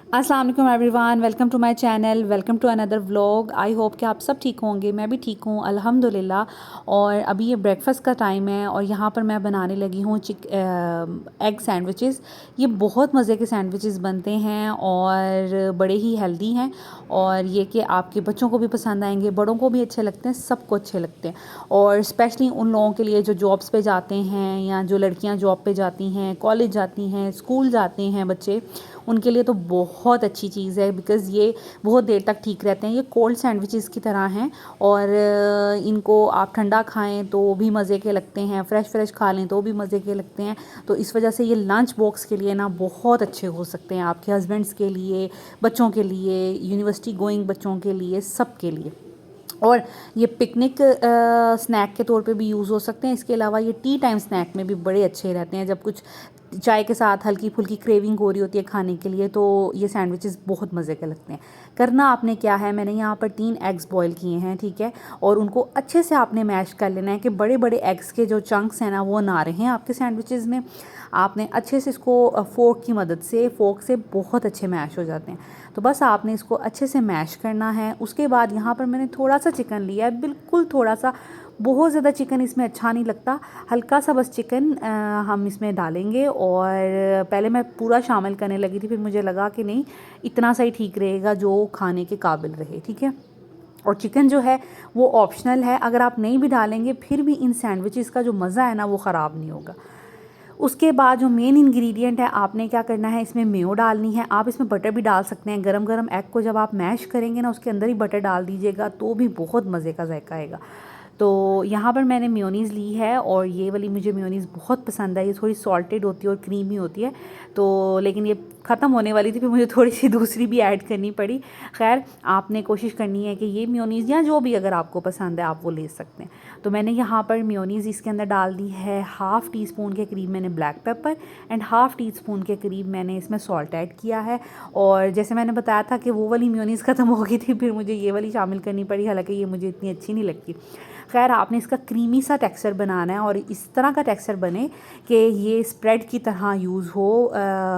अस्सलाम वालेकुम everyone, welcome to my channel, welcome to another vlog. I hope कि आप सब ठीक होंगे। मैं भी ठीक हूँ अल्हम्दुलिल्लाह। और अभी ये ब्रेकफास्ट का टाइम है और यहाँ पर मैं बनाने लगी हूँ एग सैंडविचेस। ये बहुत मज़े के सैंडविचेस बनते हैं और बड़े ही हेल्दी हैं, और ये कि आपके बच्चों को भी पसंद आएंगे, बड़ों को भी अच्छे लगते हैं, सबको अच्छे लगते हैं। और स्पेशली उन लोगों के लिए जो जॉब्स पे जाते हैं या जो लड़कियाँ जॉब पे जाती हैं, कॉलेज जाती हैं, स्कूल जाते हैं बच्चे, उनके लिए तो बहुत अच्छी चीज़ है, बिकॉज़ ये बहुत देर तक ठीक रहते हैं। ये कोल्ड सैंडविचेस की तरह हैं और इनको आप ठंडा खाएं तो भी मज़े के लगते हैं, फ्रेश खा लें तो भी मज़े के लगते हैं। तो इस वजह से ये लंच बॉक्स के लिए ना बहुत अच्छे हो सकते हैं, आपके हस्बैंड्स के लिए, बच्चों के लिए, यूनिवर्सिटी गोइंग बच्चों के लिए, सब के लिए। और ये पिकनिक स्नैक के तौर पे भी यूज़ हो सकते हैं। इसके अलावा ये टी टाइम स्नैक में भी बड़े अच्छे रहते हैं, जब कुछ चाय के साथ हल्की फुल्की क्रेविंग हो रही होती है खाने के लिए, तो ये सैंडविचेस बहुत मज़े के लगते हैं। करना आपने क्या है, मैंने यहाँ पर 3 एग्स बॉईल किए हैं, ठीक है। और उनको अच्छे से आपने मैश कर लेना है कि बड़े बड़े एग्स के जो चंक्स हैं ना वो ना रहें आपके सैंडविचेस में। आपने अच्छे से इसको फोर्क की मदद से, फोर्क से बहुत अच्छे मैश हो जाते हैं। तो बस आपने इसको अच्छे से मैश करना है। उसके बाद यहाँ पर मैंने थोड़ा सा चिकन लिया है, बिल्कुल थोड़ा सा, बहुत ज़्यादा चिकन इसमें अच्छा नहीं लगता, हल्का सा बस चिकन हम इसमें डालेंगे। और पहले मैं पूरा शामिल करने लगी थी, फिर मुझे लगा कि नहीं, इतना सा ही ठीक रहेगा जो खाने के काबिल रहे, ठीक है। और चिकन जो है वो ऑप्शनल है, अगर आप नहीं भी डालेंगे फिर भी इन सैंडविचेस का जो मज़ा है ना वो ख़राब नहीं होगा। उसके बाद जो मेन इंग्रेडिएंट है, आपने क्या करना है, इसमें मेयो डालनी है। आप इसमें बटर भी डाल सकते हैं। गरम गरम एग को जब आप मैश करेंगे ना, उसके अंदर ही बटर डाल दीजिएगा तो भी बहुत मज़े का जायका आएगा। तो यहाँ पर मैंने मेयोनीज़ ली है और ये वाली मुझे मेयोनीज़ बहुत पसंद है। ये थोड़ी सॉल्टेड होती है और क्रीमी होती है, तो लेकिन ये ख़त्म होने वाली थी, फिर मुझे थोड़ी सी दूसरी भी ऐड करनी पड़ी। खैर, आपने कोशिश करनी है कि ये मेयोनीज़ या जो भी अगर आपको पसंद है आप वो ले सकते हैं। तो मैंने यहाँ पर मेयोनीज़ इसके अंदर डाल दी है। हाफ़ टी स्पून के करीब मैंने black pepper and half tea spoon के करीब मैंने इसमें सॉल्ट ऐड किया है। और जैसे मैंने बताया था कि वो वाली मेयोनीज़ ख़त्म हो गई थी, फिर मुझे ये वाली शामिल करनी पड़ी, हालांकि ये मुझे इतनी अच्छी नहीं लगती। खैर, आपने इसका क्रीमी सा टेक्सचर बनाना है और इस तरह का टेक्सचर बने कि ये स्प्रेड की तरह यूज़ हो,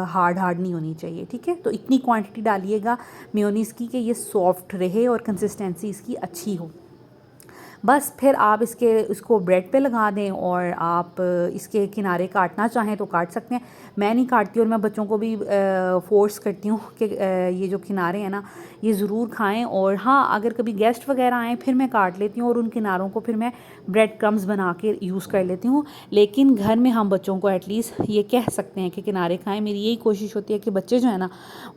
हार्ड हार्ड नहीं होनी चाहिए, ठीक है। तो इतनी क्वांटिटी डालिएगा मेयोनीज़ की कि ये सॉफ्ट रहे और कंसिस्टेंसी इसकी अच्छी हो। बस फिर आप इसको ब्रेड पे लगा दें और आप इसके किनारे काटना चाहें तो काट सकते हैं। मैं नहीं काटती और मैं बच्चों को भी फ़ोर्स करती हूँ कि ये जो किनारे हैं ना ये ज़रूर खाएं। और हाँ, अगर कभी गेस्ट वगैरह आएँ फिर मैं काट लेती हूँ और उन किनारों को फिर मैं ब्रेड क्रम्स बना के यूज़ कर लेती हूँ। लेकिन घर में हम बच्चों को एटलीस्ट ये कह सकते हैं कि किनारे खाएँ। मेरी यही कोशिश होती है कि बच्चे जो है ना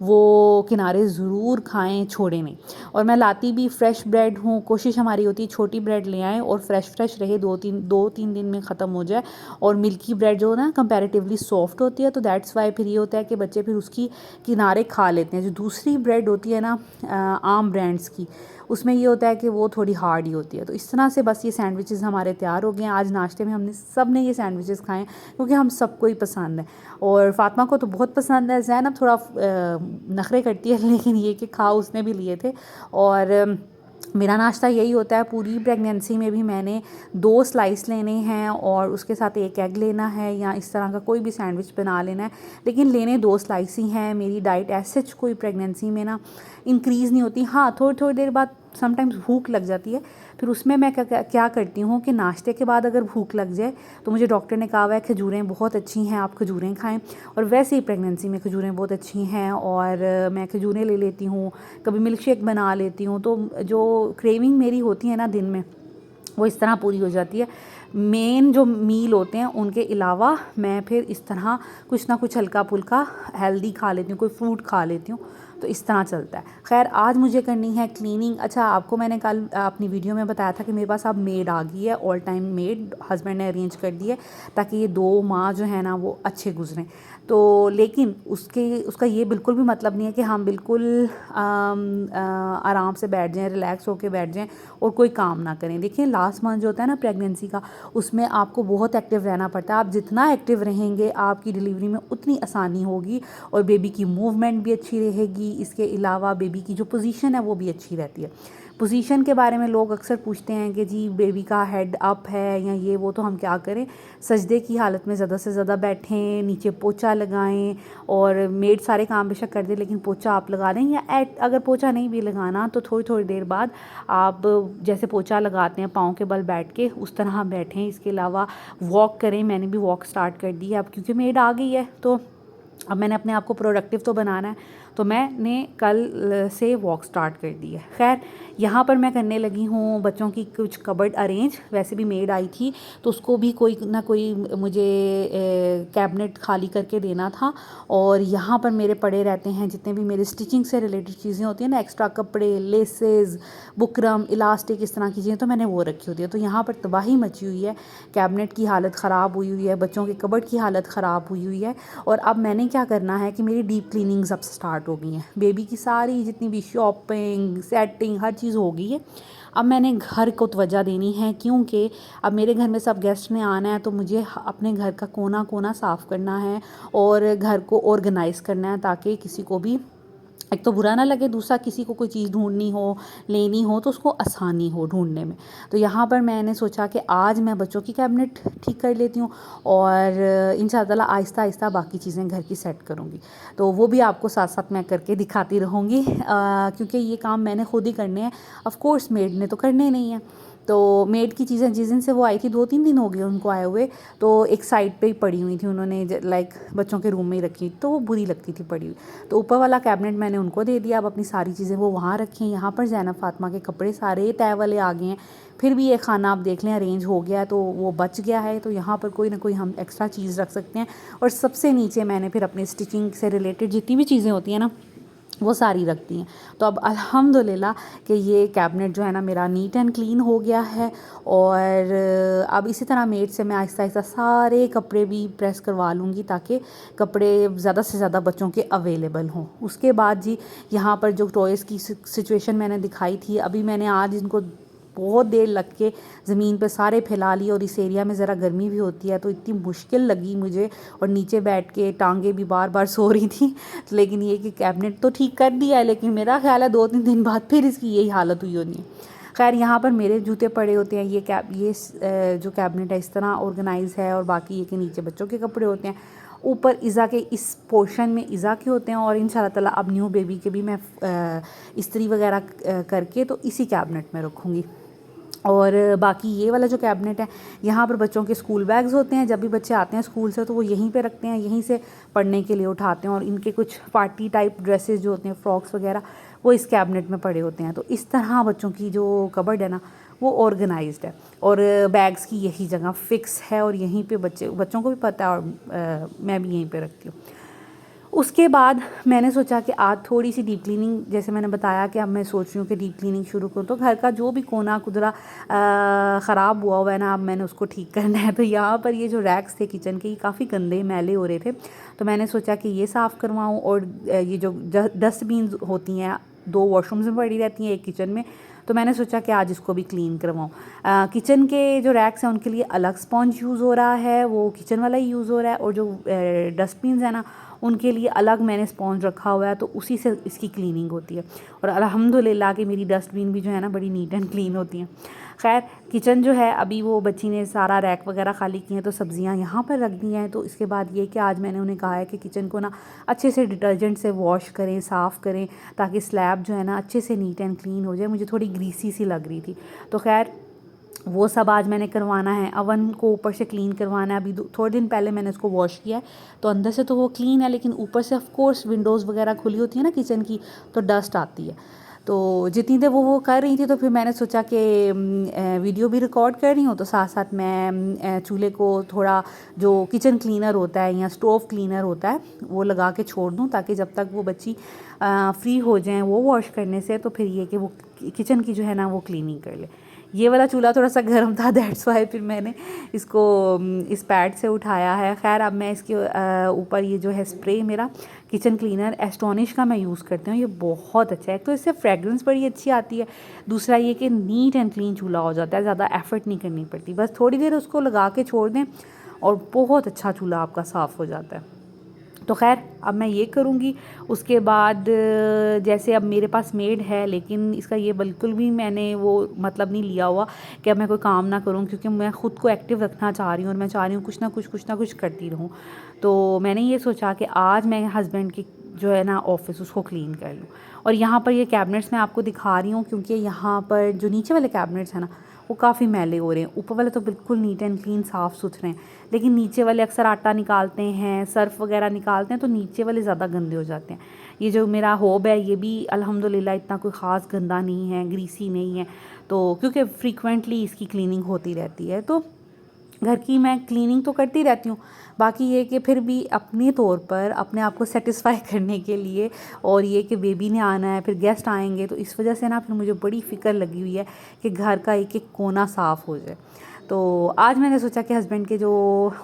वो किनारे ज़रूर खाएँ, छोड़ें नहीं। और मैं लाती भी फ्रेश ब्रेड हूँ, कोशिश हमारी होती है छोटी ब्रेड ले आएँ और फ्रेश रहे, 2-3 दिन में ख़त्म हो जाए। और मिल्की ब्रेड जो ना कंपैरेटिवली सॉफ्ट होती है, तो दैट्स वाई फिर ये होता है कि बच्चे फिर उसकी किनारे खा लेते हैं। जो दूसरी ब्रेड होती है ना आम ब्रांड्स की, उसमें ये होता है कि वो थोड़ी हार्ड ही होती है। तो इस तरह से बस ये सैंडविचेस हमारे तैयार हो गए हैं। आज नाश्ते में हमने सब ने ये सैंडविचेस खाएँ क्योंकि हम सबको ही पसंद है। और फ़ातिमा को तो बहुत पसंद है, ज़ैनब थोड़ा नखरे करती है, लेकिन ये कि खा उसने भी लिए थे। और मेरा नाश्ता यही होता है। पूरी प्रेगनेंसी में भी मैंने 2 स्लाइस लेने हैं और उसके साथ 1 एग लेना है या इस तरह का कोई भी सैंडविच बना लेना है, लेकिन लेने 2 स्लाइस ही हैं। मेरी डाइट ऐसे कोई प्रेगनेंसी में ना इंक्रीज़ नहीं होती। हाँ, थोड़ी देर बाद समटाइम्स भूख लग जाती है, फिर उसमें मैं क्या करती हूँ कि नाश्ते के बाद अगर भूख लग जाए तो मुझे डॉक्टर ने कहा हुआ है खजूरें बहुत अच्छी हैं, आप खजूरें खाएं। और वैसे ही प्रेगनेंसी में खजूरें बहुत अच्छी हैं और मैं खजूरें ले लेती हूँ, कभी मिल्क शेक बना लेती हूँ। तो जो क्रेविंग मेरी होती है ना दिन में, वो इस तरह पूरी हो जाती है। मेन जो मील होते हैं उनके अलावा मैं फिर इस तरह कुछ ना कुछ हल्का फुल्का हेल्दी खा लेती हूँ, कोई फ्रूट खा लेती हूँ, तो इस तरह चलता है। खैर, आज मुझे करनी है क्लीनिंग। अच्छा, आपको मैंने कल अपनी वीडियो में बताया था कि मेरे पास अब मेड आ गई है, ऑल टाइम मेड हस्बैंड ने अरेंज कर दी है ताकि ये 2 माह जो है ना वो अच्छे गुजरें। तो लेकिन उसका ये बिल्कुल भी मतलब नहीं है कि हम बिल्कुल आराम से बैठ जाएं, रिलैक्स होकर बैठ जाएं और कोई काम ना करें। देखिए, लास्ट मंथ जो होता है ना प्रेगनेंसी का, उसमें आपको बहुत एक्टिव रहना पड़ता है। आप जितना एक्टिव रहेंगे आपकी डिलीवरी में उतनी आसानी होगी और बेबी की मूवमेंट भी अच्छी रहेगी। इसके अलावा बेबी की जो पोजीशन है वो भी अच्छी रहती है। पोजीशन के बारे में लोग अक्सर पूछते हैं कि जी बेबी का हेड अप है या ये वो, तो हम क्या करें, सजदे की हालत में ज़्यादा से ज़्यादा बैठें, नीचे पोछा लगाएं। और मेड सारे काम बेशक कर दे लेकिन पोछा आप लगा दें, या अगर पोछा नहीं भी लगाना तो थोड़ी थोड़ी देर बाद आप जैसे पोछा लगाते हैं पाँव के बल बैठ के, उस तरह बैठें। इसके अलावा वॉक करें, मैंने भी वॉक स्टार्ट कर दी है अब, क्योंकि मेड आ गई है तो अब मैंने अपने आप को प्रोडक्टिव तो बनाना है, तो मैंने कल से वॉक स्टार्ट कर दी है। खैर यहाँ पर मैं करने लगी हूँ बच्चों की कुछ कबर्ड अरेंज। वैसे भी मेड आई थी तो उसको भी कोई ना कोई मुझे कैबिनेट खाली करके देना था। और यहाँ पर मेरे पड़े रहते हैं जितने भी मेरे स्टिचिंग से रिलेटेड चीज़ें होती हैं ना, एक्स्ट्रा कपड़े, लेसेस, बुकरम, इलास्टिक, इस तरह की चीज़ें तो मैंने वो रखी होती है। तो यहाँ पर तबाही मची हुई है, कैबिनेट की हालत ख़राब हुई हुई है, बच्चों के कबर्ड की हालत ख़राब हुई हुई है। और अब मैंने क्या करना है कि मेरी डीप क्लीनिंग्स अब स्टार्ट हो गई हैं। बेबी की सारी जितनी भी शॉपिंग, सेटिंग, हर चीज़ हो गई है। अब मैंने घर को तवज्जो देनी है, क्योंकि अब मेरे घर में सब गेस्ट ने आना है, तो मुझे अपने घर का कोना कोना साफ़ करना है और घर को ऑर्गेनाइज़ करना है, ताकि किसी को भी एक तो बुरा ना लगे, दूसरा किसी को कोई चीज़ ढूंढनी हो, लेनी हो तो उसको आसानी हो ढूंढने में। तो यहाँ पर मैंने सोचा कि आज मैं बच्चों की कैबिनेट ठीक कर लेती हूँ और इंशाअल्लाह आहिस्ता आहिस्ता बाकी चीज़ें घर की सेट करूँगी। तो वो भी आपको साथ साथ मैं करके दिखाती रहूँगी, क्योंकि ये काम मैंने खुद ही करने हैं। ऑफ़ कोर्स मेड ने तो करने नहीं है। तो मेड की चीज़ें जिस दिन से वो आई थी 2-3 दिन हो गए उनको आए हुए, तो एक साइड पे ही पड़ी हुई थी, उन्होंने लाइक बच्चों के रूम में ही रखी, तो वो बुरी लगती थी पड़ी हुई। तो ऊपर वाला कैबिनेट मैंने उनको दे दिया, अब अपनी सारी चीज़ें वो वहाँ रखें। यहाँ पर ज़ैनब फ़ातिमा के कपड़े सारे तय वाले आ गए हैं, फिर भी ये खाना आप देख लें अरेंज हो गया है, तो वो बच गया है। तो यहाँ पर कोई ना कोई हम एक्स्ट्रा चीज़ रख सकते हैं। और सबसे नीचे मैंने फिर अपनी स्टिचिंग से रिलेटेड जितनी भी चीज़ें होती हैं ना, वो सारी रखती हैं। तो अब अल्हम्दुलिल्लाह कि ये कैबिनेट जो है ना मेरा नीट एंड क्लीन हो गया है। और अब इसी तरह मेड से मैं आहिस्ता आहिस्ता सारे कपड़े भी प्रेस करवा लूँगी, ताकि कपड़े ज़्यादा से ज़्यादा बच्चों के अवेलेबल हों। उसके बाद जी यहाँ पर जो टॉयज़ की सिचुएशन मैंने दिखाई थी, अभी मैंने आज इनको बहुत देर लग के ज़मीन पे सारे फैला लिए। और इस एरिया में ज़रा गर्मी भी होती है, तो इतनी मुश्किल लगी मुझे, और नीचे बैठ के टांगे भी बार बार सो रही थी। लेकिन ये कि कैबिनेट तो ठीक कर दिया है, लेकिन मेरा ख्याल है 2-3 दिन बाद फिर इसकी यही हालत हुई होनी है। खैर यहाँ पर मेरे जूते पड़े होते हैं, ये जो कैबिनेट है इस तरह ऑर्गेनाइज़ है। और बाकी ये कि नीचे बच्चों के कपड़े होते हैं, ऊपर इज़ा के इस पोर्शन में इज़ा के होते हैं। और इंशाल्लाह ताला अब न्यू बेबी के भी मैं इस्त्री वगैरह करके तो इसी कैबिनेट में रखूँगी। और बाकी ये वाला जो कैबिनेट है, यहाँ पर बच्चों के स्कूल बैग्स होते हैं। जब भी बच्चे आते हैं स्कूल से तो वो यहीं पे रखते हैं, यहीं से पढ़ने के लिए उठाते हैं। और इनके कुछ पार्टी टाइप ड्रेसेस जो होते हैं, फ्रॉक्स वगैरह, वो इस कैबिनेट में पड़े होते हैं। तो इस तरह बच्चों की जो कबर्ड है ना, वो ऑर्गेनाइज्ड है। और बैग्स की यही जगह फ़िक्स है, और यहीं पे बच्चों को भी पता है, और मैं भी यहीं पे रखती हूँ। उसके बाद मैंने सोचा कि आज थोड़ी सी डीप क्लीनिंग, जैसे मैंने बताया कि अब मैं सोच रही हूँ कि डीप क्लीनिंग शुरू करूँ। तो घर का जो भी कोना कुदरा ख़राब हुआ है ना, अब मैंने उसको ठीक करना है। तो यहाँ पर ये जो रैक्स थे किचन के, ये काफ़ी गंदे मैले हो रहे थे, तो मैंने सोचा कि ये साफ़ करवाऊँ। और ये जो डस्टबिन होती हैं, 2 वॉशरूम्स में पड़ी रहती हैं, एक किचन में, तो मैंने सोचा कि आज इसको भी क्लीन करवाऊँ। किचन के जो रैक्स हैं उनके लिए अलग स्पॉन्ज यूज़ हो रहा है, वो किचन वाला ही यूज़ हो रहा है। और जो डस्टबिन है ना, उनके लिए अलग मैंने स्पॉन्ज रखा हुआ है, तो उसी से इसकी क्लीनिंग होती है। और अल्हम्दुलिल्लाह कि मेरी डस्टबिन भी जो है ना बड़ी नीट एंड क्लीन होती हैं। खैर किचन जो है, अभी वो बच्ची ने सारा रैक वगैरह खाली किए हैं, तो सब्ज़ियाँ यहाँ पर रख दी हैं। तो इसके बाद ये कि आज मैंने उन्हें कहा है कि किचन को ना अच्छे से डिटर्जेंट से वॉश करें, साफ़ करें, ताकि स्लैब जो है ना अच्छे से नीट एंड क्लीन हो जाए। मुझे थोड़ी ग्रीसी सी लग रही थी, तो खैर वो सब आज मैंने करवाना है। अवन को ऊपर से क्लीन करवाना है। अभी थोड़े दिन पहले मैंने उसको वॉश किया है, तो अंदर से तो वो क्लीन है, लेकिन ऊपर से ऑफ कोर्स विंडोज़ वगैरह खुली होती है ना किचन की, तो डस्ट आती है। तो जितनी देर वो कर रही थी, तो फिर मैंने सोचा कि वीडियो भी रिकॉर्ड कर रही हूँ, तो साथ साथ मैं चूल्हे को थोड़ा जो किचन क्लीनर होता है या स्टोव क्लीनर होता है वो लगा के छोड़ दूँ, ताकि जब तक वो बच्ची फ्री हो जाएँ वो वॉश करने से, तो फिर ये कि वो किचन की जो है ना वो क्लीनिंग कर ले। ये वाला चूल्हा थोड़ा सा गर्म था, दैट्स वाई फिर मैंने इसको इस पैड से उठाया है। खैर अब मैं इसके ऊपर ये जो है स्प्रे मेरा किचन क्लीनर एस्टोनिश का मैं यूज़ करती हूँ, ये बहुत अच्छा है। एक तो इससे फ्रेगरेंस बड़ी अच्छी आती है, दूसरा ये कि नीट एंड क्लीन चूल्हा हो जाता है, ज़्यादा एफर्ट नहीं करनी पड़ती, बस थोड़ी देर उसको लगा के छोड़ दें और बहुत अच्छा चूल्हा आपका साफ़ हो जाता है। तो ख़ैर अब मैं ये करूँगी। उसके बाद जैसे अब मेरे पास मेड है, लेकिन इसका ये बिल्कुल भी मैंने वो मतलब नहीं लिया हुआ कि अब मैं कोई काम ना करूँ, क्योंकि मैं ख़ुद को एक्टिव रखना चाह रही हूँ और मैं चाह रही हूँ कुछ ना कुछ करती रहूँ। तो मैंने ये सोचा कि आज मैं हस्बैंड की जो है ना ऑफ़िस उसको क्लीन कर लूँ। और यहाँ पर ये कैबिनेट्स मैं आपको दिखा रही हूँ, क्योंकि यहाँ पर जो नीचे वाले कैबिनेट्स हैं ना वो काफ़ी मैले हो रहे हैं। ऊपर वाले तो बिल्कुल नीट एंड क्लीन साफ़ सुथरे हैं, लेकिन नीचे वाले अक्सर आटा निकालते हैं, सर्फ़ वगैरह निकालते हैं, तो नीचे वाले ज़्यादा गंदे हो जाते हैं। ये जो मेरा होब है ये भी अल्हम्दुलिल्लाह इतना कोई ख़ास गंदा नहीं है, ग्रीसी नहीं है, तो क्योंकि फ्रीक्वेंटली इसकी क्लीनिंग होती रहती है। तो घर की मैं क्लीनिंग तो करती रहती हूँ, बाकी ये कि फिर भी अपने तौर पर अपने आप को सेटिस्फाई करने के लिए, और ये कि बेबी ने आना है, फिर गेस्ट आएंगे, तो इस वजह से ना फिर मुझे बड़ी फ़िक्र लगी हुई है कि घर का एक एक कोना साफ़ हो जाए। तो आज मैंने सोचा कि हस्बैंड के जो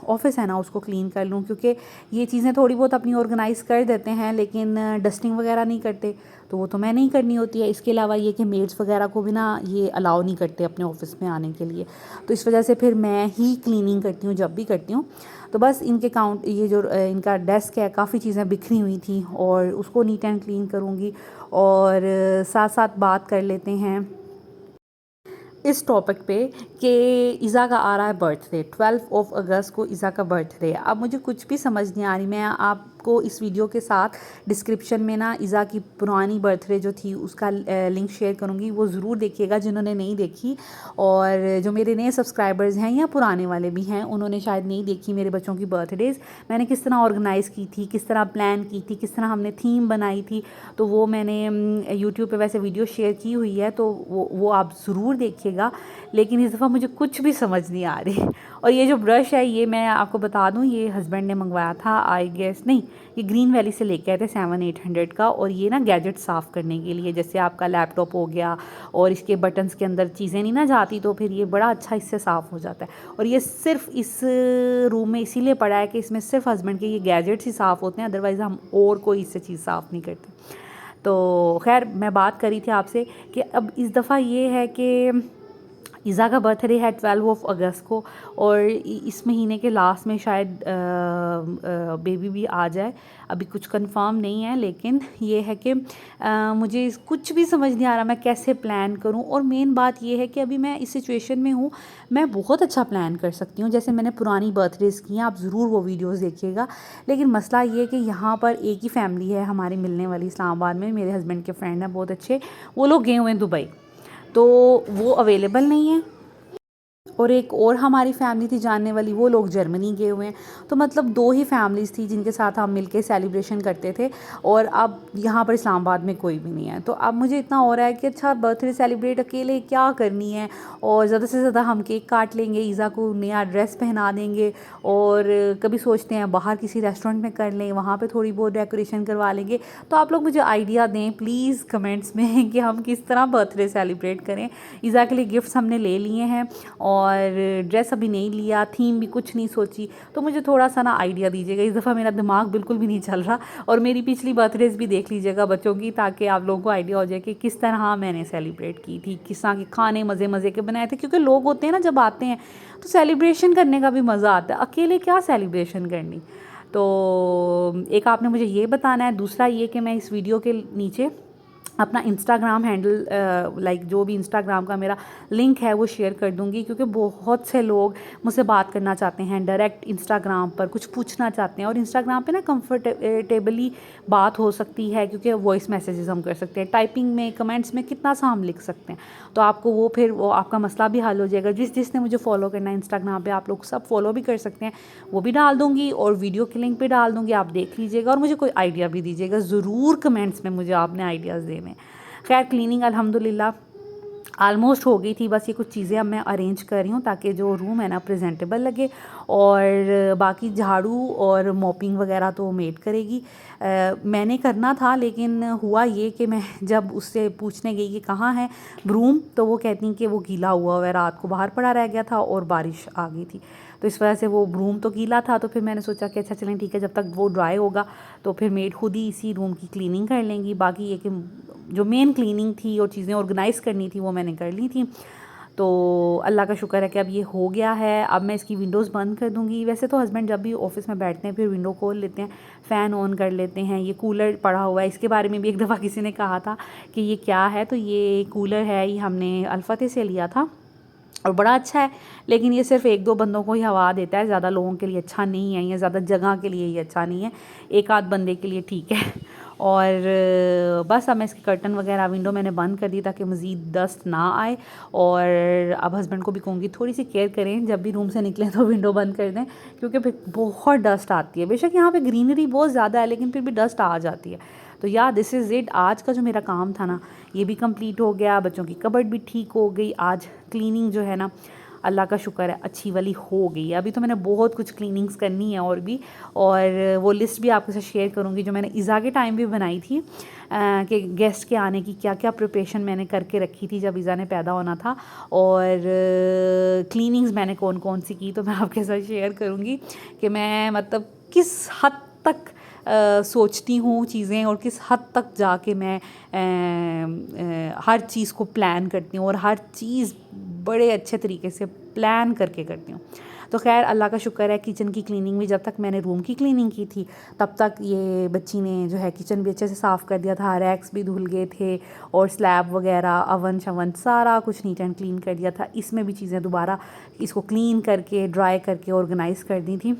ऑफ़िस है ना उसको क्लीन कर लूँ, क्योंकि ये चीज़ें थोड़ी बहुत अपनी ऑर्गेनाइज़ कर देते हैं, लेकिन डस्टिंग वगैरह नहीं करते, तो वो तो मैंने ही करनी होती है। इसके अलावा ये कि मेड्स वगैरह को भी ना ये अलाउ नहीं करते अपने ऑफ़िस में आने के लिए, तो इस वजह से फिर मैं ही क्लीनिंग करती हूँ जब भी करती हूँ। तो बस इनके काउंट ये जो इनका डेस्क है काफ़ी चीज़ें बिखरी हुई थी, और उसको नीट एंड क्लीन करूँगी। और साथ साथ बात कर लेते हैं इस टॉपिक पे कि इज़ा का आ रहा है बर्थडे, 12 अगस्त को इज़ा का बर्थडे है। अब मुझे कुछ भी समझ नहीं आ रही, मैं आपको इस वीडियो के साथ डिस्क्रिप्शन में ना इज़ा की पुरानी बर्थडे जो थी उसका लिंक शेयर करूँगी, वो ज़रूर देखिएगा जिन्होंने नहीं देखी। और जो मेरे नए सब्सक्राइबर्स हैं या पुराने वाले भी हैं, उन्होंने शायद नहीं देखी मेरे बच्चों की बर्थडेज़, मैंने किस तरह ऑर्गेनाइज़ की थी, किस तरह प्लान की थी, किस तरह हमने थीम बनाई थी, तो वो मैंने यूट्यूब पे वैसे वीडियो शेयर की हुई है, तो वो आप ज़रूर देखिएगा। लेकिन इस दफ़ा मुझे कुछ भी समझ नहीं आ रही। और ये जो ब्रश है ये मैं आपको बता दूं, ये हस्बैंड ने मंगवाया था, आई गेस नहीं, ये ग्रीन वैली से लेके आए थे 700-800 का। और ये ना गैजेट साफ़ करने के लिए, जैसे आपका लैपटॉप हो गया और इसके बटन्स के अंदर चीज़ें नहीं ना जाती, तो फिर ये बड़ा अच्छा इससे साफ़ हो जाता है। और ये सिर्फ इस रूम में इसीलिए पड़ा है कि इसमें सिर्फ हस्बैंड के ये गैजेट्स ही साफ़ होते हैं, अदरवाइज़ हम और कोई इससे चीज़ साफ़ नहीं करते। तो खैर मैं बात करी थी आपसे कि अब इस दफ़ा ये है कि इज़ा का बर्थडे है 12 अगस्त को, और इस महीने के लास्ट में शायद बेबी भी आ जाए, अभी कुछ कंफर्म नहीं है। लेकिन ये है कि मुझे कुछ भी समझ नहीं आ रहा मैं कैसे प्लान करूं। और मेन बात ये है कि अभी मैं इस सिचुएशन में हूं, मैं बहुत अच्छा प्लान कर सकती हूं, जैसे मैंने पुरानी बर्थडेज़ की हैं, आप ज़रूर वो वीडियोज़ देखिएगा। लेकिन मसला ये है कि यहाँ पर एक ही फैमिली है हमारी मिलने वाली इस्लामाबाद में, मेरे हस्बैंड के फ्रेंड हैं बहुत अच्छे, वो लोग गए हुए हैं दुबई, तो वो अवेलेबल नहीं है। और एक और हमारी फैमिली थी जानने वाली, वो लोग जर्मनी गए हुए हैं। तो मतलब दो ही फैमिलीज़ थी जिनके साथ हम मिलके सेलिब्रेशन करते थे, और अब यहाँ पर इस्लामाबाद में कोई भी नहीं है। तो अब मुझे इतना हो रहा है कि अच्छा बर्थडे सेलिब्रेट अकेले क्या करनी है, और ज़्यादा से ज़्यादा हम केक काट लेंगे, ईज़ा को नया ड्रेस पहना देंगे, और कभी सोचते हैं बाहर किसी रेस्टोरेंट में कर लें, वहाँ पर थोड़ी बहुत डेकोरेशन करवा लेंगे। तो आप लोग मुझे आइडिया दें प्लीज़ कमेंट्स में कि हम किस तरह बर्थडे सेलिब्रेट करें। ईज़ा के लिए गिफ्ट्स हमने ले लिए हैं, और ड्रेस अभी नहीं लिया, थीम भी कुछ नहीं सोची, तो मुझे थोड़ा सा ना आइडिया दीजिएगा। इस दफ़ा मेरा दिमाग बिल्कुल भी नहीं चल रहा, और मेरी पिछली बर्थडेज़ भी देख लीजिएगा बच्चों की, ताकि आप लोगों को आइडिया हो जाए कि किस तरह मैंने सेलिब्रेट की थी, किस तरह के खाने मज़े मज़े के बनाए थे। क्योंकि लोग होते हैं ना जब आते हैं तो सेलिब्रेशन करने का भी मज़ा आता है, अकेले क्या सेलिब्रेशन करनी। तो एक आपने मुझे ये बताना है, दूसरा ये कि मैं इस वीडियो के नीचे अपना इंस्टाग्राम हैंडल लाइक जो भी इंस्टाग्राम का मेरा लिंक है वो शेयर कर दूंगी, क्योंकि बहुत से लोग मुझसे बात करना चाहते हैं डायरेक्ट इंस्टाग्राम पर, कुछ पूछना चाहते हैं। और इंस्टाग्राम पे ना कंफर्टेबली बात हो सकती है, क्योंकि वॉइस मैसेजेस हम कर सकते हैं, टाइपिंग में कमेंट्स में कितना सा हम लिख सकते हैं। तो आपको वो फिर वो आपका मसला भी हल हो जाएगा। जिसने मुझे फॉलो करना है इंस्टाग्राम पर, आप लोग सब फॉलो भी कर सकते हैं, वो भी डाल दूँगी, और वीडियो की लिंक भी डाल दूँगी, आप देख लीजिएगा। और मुझे कोई आइडिया भी दीजिएगा ज़रूर कमेंट्स में, मुझे आपने आइडियाज़ देने। खैर क्लीनिंग अल्हम्दुलिल्लाह ऑलमोस्ट हो गई थी, बस ये कुछ चीज़ें अब मैं अरेंज कर रही हूँ ताकि जो रूम है ना प्रेजेंटेबल लगे। और बाकी झाड़ू और मॉपिंग वगैरह तो मेड करेगी। मैंने करना था, लेकिन हुआ ये कि मैं जब उससे पूछने गई कि कहाँ है ब्रूम, तो वो कहती कि वो गीला हुआ है, रात को बाहर पड़ा रह गया था और बारिश आ गई थी, तो इस वजह से वो ब्रूम तो गीला था। तो फिर मैंने सोचा कि अच्छा चलें ठीक है, जब तक वो ड्राई होगा तो फिर मेड खुद ही इसी रूम की क्लीनिंग कर लेंगी। बाकी ये कि जो मेन क्लीनिंग थी और चीज़ें ऑर्गेनाइज़ करनी थी वो मैंने कर ली थी। तो अल्लाह का शुक्र है कि अब ये हो गया है। अब मैं इसकी विंडोज़ बंद कर दूँगी। वैसे तो हस्बैंड जब भी ऑफ़िस में बैठते हैं फिर विंडो खोल लेते हैं, फ़ैन ऑन कर लेते हैं। ये कूलर पड़ा हुआ है, इसके बारे में भी एक दफ़ा किसी ने कहा था कि ये क्या है, तो ये कूलर है, ये हमने अल्फ़तह से लिया था और बड़ा अच्छा है, लेकिन ये सिर्फ़ 1-2 बंदों को ही हवा देता है, ज़्यादा लोगों के लिए अच्छा नहीं है, या ज़्यादा जगह के लिए ये अच्छा नहीं है, एक आध बंदे के लिए ठीक है। और बस अब मैं इसकी कर्टन वगैरह विंडो मैंने बंद कर दी ताकि मज़ीद डस्ट ना आए। और अब हस्बैंड को भी कहूँगी थोड़ी सी केयर करें, जब भी रूम से निकलें तो विंडो बंद कर दें, क्योंकि फिर बहुत डस्ट आती है। बेशक यहाँ पे ग्रीनरी बहुत ज़्यादा है, लेकिन फिर भी डस्ट आ जाती है। तो या दिस इज़ इट, आज का जो मेरा काम था ना ये भी कंप्लीट हो गया, बच्चों की कबर्ड भी ठीक हो गई। आज क्लीनिंग जो है ना अल्लाह का शुक्र है अच्छी वाली हो गई। अभी तो मैंने बहुत कुछ क्लीनिंग्स करनी है और भी, और वो लिस्ट भी आपके साथ शेयर करूँगी जो मैंने ईज़ा के टाइम भी बनाई थी कि गेस्ट के आने की क्या क्या प्रिपरेशन मैंने करके रखी थी जब ईज़ा ने पैदा होना था, और क्लीनिंग्स मैंने कौन कौन सी की, तो मैं आपके साथ शेयर करूँगी कि मैं मतलब किस हद तक सोचती हूँ चीज़ें और किस हद तक जाके मैं हर चीज़ को प्लान करती हूँ और हर चीज़ बड़े अच्छे तरीके से प्लान करके करती हूँ। तो खैर अल्लाह का शुक्र है किचन की क्लीनिंग भी, जब तक मैंने रूम की क्लीनिंग की थी तब तक ये बच्ची ने जो है किचन भी अच्छे से साफ़ कर दिया था, रैक्स भी धुल गए थे और स्लैब वगैरह अवन शवन सारा कुछ नीट एंड क्लीन कर दिया था। इसमें भी चीज़ें दोबारा इसको क्लीन करके ड्राई करके ऑर्गेनाइज़ कर दी थी।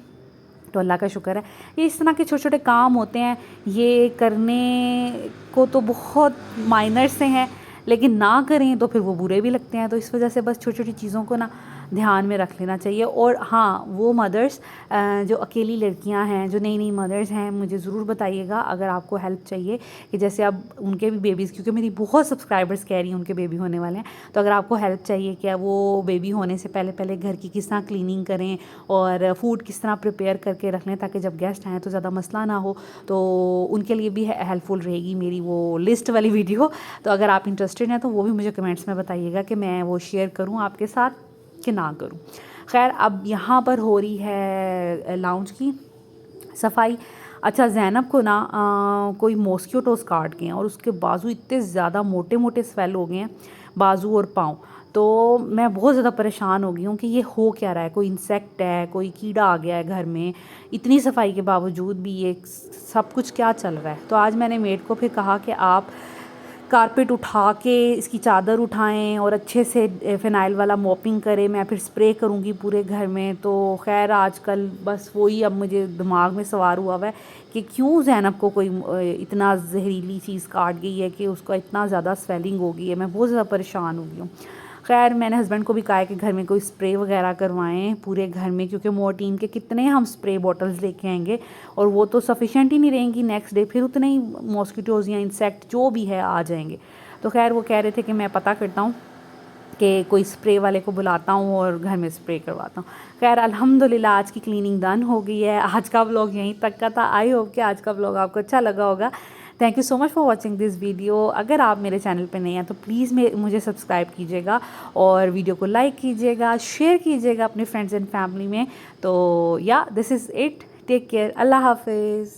तो अल्लाह का शुक्र है। ये इस तरह के छोटे छोटे काम होते हैं, ये करने को तो बहुत माइनर से हैं, लेकिन ना करें तो फिर वो बुरे भी लगते हैं। तो इस वजह से बस छोटी छोटी चीज़ों को ना ध्यान में रख लेना चाहिए। और हाँ, वो मदर्स जो अकेली लड़कियां हैं, जो नई नई मदर्स हैं, मुझे ज़रूर बताइएगा अगर आपको हेल्प चाहिए, कि जैसे अब उनके भी बेबीज़, क्योंकि मेरी बहुत सब्सक्राइबर्स कह रही हैं उनके बेबी होने वाले हैं, तो अगर आपको हेल्प चाहिए कि वो बेबी होने से पहले पहले घर की किस तरह क्लीनिंग करें और फ़ूड किस तरह प्रिपेयर करके रख लें ताकि जब गेस्ट आएँ तो ज़्यादा मसला ना हो, तो उनके लिए भी हेल्पफुल रहेगी मेरी वो लिस्ट वाली वीडियो। तो अगर आप इंटरेस्टेड हैं तो वो भी मुझे कमेंट्स में बताइएगा कि मैं वो शेयर करूँ आपके साथ कि ना करूँ। खैर अब यहाँ पर हो रही है लाउंज की सफाई। अच्छा, ज़ैनब को ना कोई मॉस्किटोज़ काट गए हैं और उसके बाजू इतने ज़्यादा मोटे मोटे स्वेल हो गए हैं, बाजू और पाँव। तो मैं बहुत ज़्यादा परेशान हो गई हूँ कि ये हो क्या रहा है, कोई इंसेक्ट है, कोई कीड़ा आ गया है घर में, इतनी सफाई के बावजूद भी ये सब कुछ क्या चल रहा है। तो आज मैंने मेड को फिर कहा कि आप कारपेट उठा के इसकी चादर उठाएं और अच्छे से फ़िनाइल वाला मॉपिंग करें, मैं फिर स्प्रे करूँगी पूरे घर में। तो खैर आजकल बस वही अब मुझे दिमाग में सवार हुआ है कि क्यों ज़ैनब को कोई इतना जहरीली चीज़ काट गई है कि उसका इतना ज़्यादा स्वेलिंग हो गई है। मैं बहुत ज़्यादा परेशान हो गई हूँ। खैर मैंने हस्बैंड को भी कहा है कि घर में कोई स्प्रे वगैरह करवाएं पूरे घर में, क्योंकि मोर्टीन के कितने हम स्प्रे बॉटल्स लेके आएंगे और वो तो सफिशेंट ही नहीं रहेंगी, नेक्स्ट डे फिर उतने ही मॉस्किटोज़ या इंसेक्ट जो भी है आ जाएंगे। तो खैर वो कह रहे थे कि मैं पता करता हूँ कि कोई स्प्रे वाले को बुलाता हूँ और घर में स्प्रे करवाता हूँ। खैर अल्हम्दुलिल्लाह आज की क्लीनिंग डन हो गई है। आज का व्लॉग यहीं तक का था। आई होप कि आज का व्लॉग आपको अच्छा लगा होगा। Thank you so much for watching this video. अगर आप मेरे चैनल पे नए हैं तो प्लीज़ मुझे सब्सक्राइब कीजिएगा और वीडियो को लाइक कीजिएगा, शेयर कीजिएगा अपने फ्रेंड्स एंड फैमिली में। तो yeah this is it, take care, अल्लाह हाफिज़।